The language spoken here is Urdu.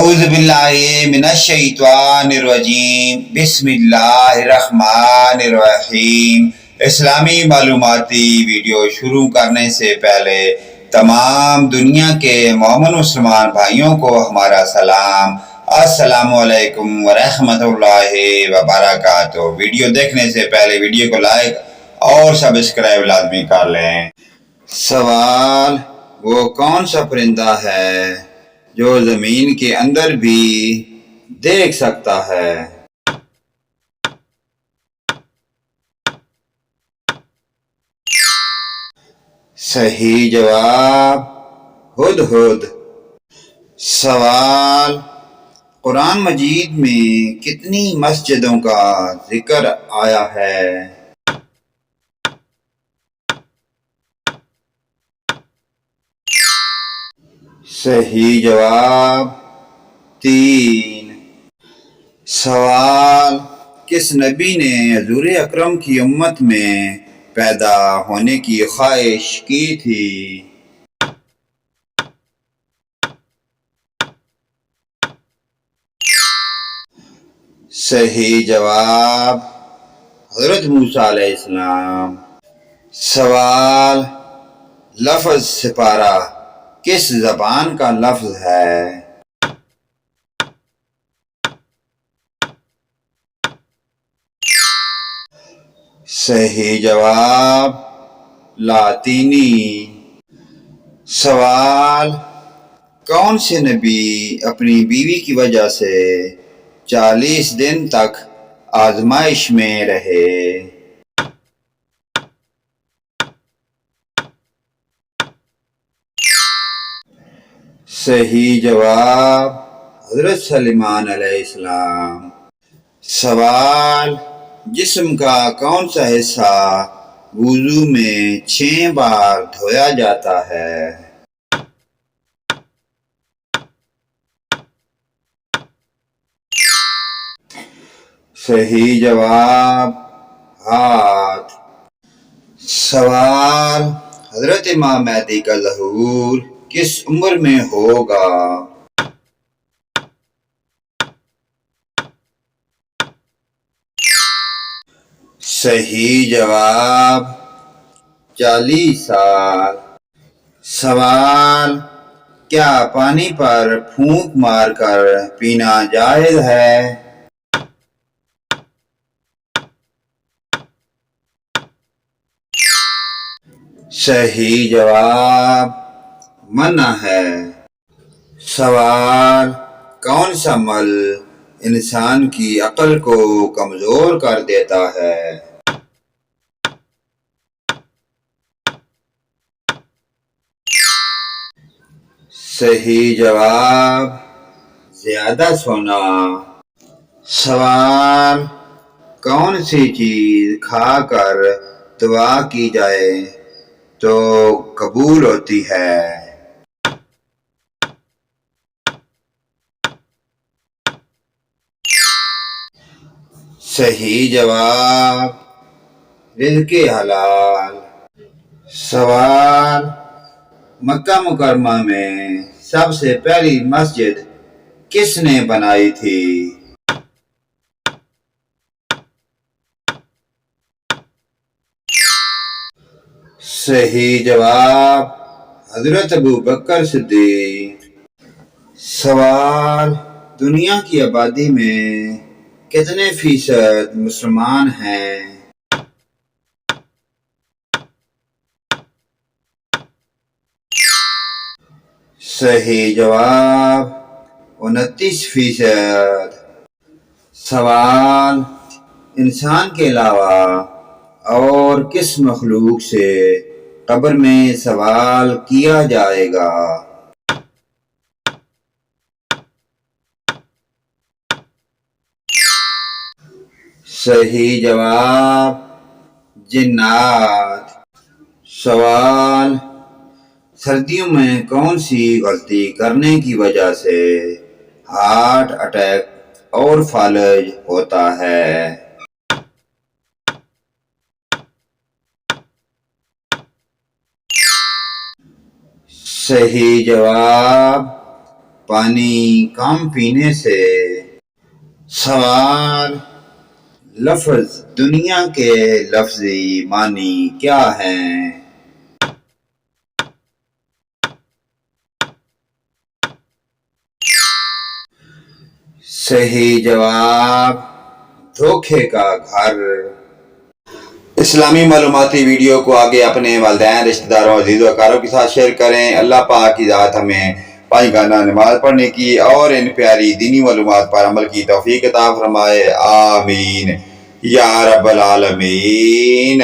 اعوذ باللہ من الشیطان الرجیم بسم اللہ الرحمن الرحیم۔ اسلامی معلوماتی ویڈیو شروع کرنے سے پہلے تمام دنیا کے مومن مسلمان بھائیوں کو ہمارا سلام، السلام علیکم ورحمۃ اللہ وبرکاتہ۔ ویڈیو دیکھنے سے پہلے ویڈیو کو لائک اور سبسکرائب لازمی کر لیں۔ سوال: وہ کون سا پرندہ ہے جو زمین کے اندر بھی دیکھ سکتا ہے؟ صحیح جواب ہدہد۔ سوال: قرآن مجید میں کتنی مسجدوں کا ذکر آیا ہے؟ صحیح جواب 3۔ سوال: کس نبی نے حضور اکرم کی امت میں پیدا ہونے کی خواہش کی تھی؟ صحیح جواب حضرت موسیٰ علیہ السلام۔ سوال: لفظ سپارہ کس زبان کا لفظ ہے؟ صحیح جواب لاطینی۔ سوال: کون سے نبی اپنی بیوی کی وجہ سے 40 دن تک آزمائش میں رہے؟ صحیح جواب حضرت سلیمان علیہ السلام۔ سوال: جسم کا کون سا حصہ وضو میں 6 بار دھویا جاتا ہے؟ صحیح جواب ہاتھ۔ سوال: حضرت امام مہدی کا ظہور کس عمر میں ہوگا؟ صحیح جواب 40 سال۔ سوال: کیا پانی پر پھونک مار کر پینا جائز ہے؟ صحیح جواب منع ہے۔ سوال: کون سا عمل انسان کی عقل کو کمزور کر دیتا ہے؟ صحیح جواب زیادہ سونا۔ سوال: کون سی چیز کھا کر دعا کی جائے تو قبول ہوتی ہے؟ صحیح جواب رزق حلال۔ سوال: مکہ مکرمہ میں سب سے پہلی مسجد کس نے بنائی تھی؟ صحیح جواب حضرت ابوبکر صدیق۔ سوال: دنیا کی آبادی میں کتنے فیصد مسلمان ہیں؟ صحیح جواب 29%۔ سوال: انسان کے علاوہ اور کس مخلوق سے قبر میں سوال کیا جائے گا؟ صحیح جواب جنات۔ سوال: سردیوں میں کون سی غلطی کرنے کی وجہ سے ہارٹ اٹیک اور فالج ہوتا ہے؟ صحیح جواب پانی کم پینے سے۔ سوال: لفظ دنیا کے لفظی معنی کیا ہیں؟ صحیح جواب دھوکے کا گھر۔ اسلامی معلوماتی ویڈیو کو آگے اپنے والدین، رشتہ داروں، عزیز و اقارب کے ساتھ شیئر کریں۔ اللہ پاک کی ذات ہمیں پانچ نماز پڑھنے کی اور ان پیاری دینی معلومات پر عمل کی توفیق عطا فرمائے، آمین یا رب العالمین۔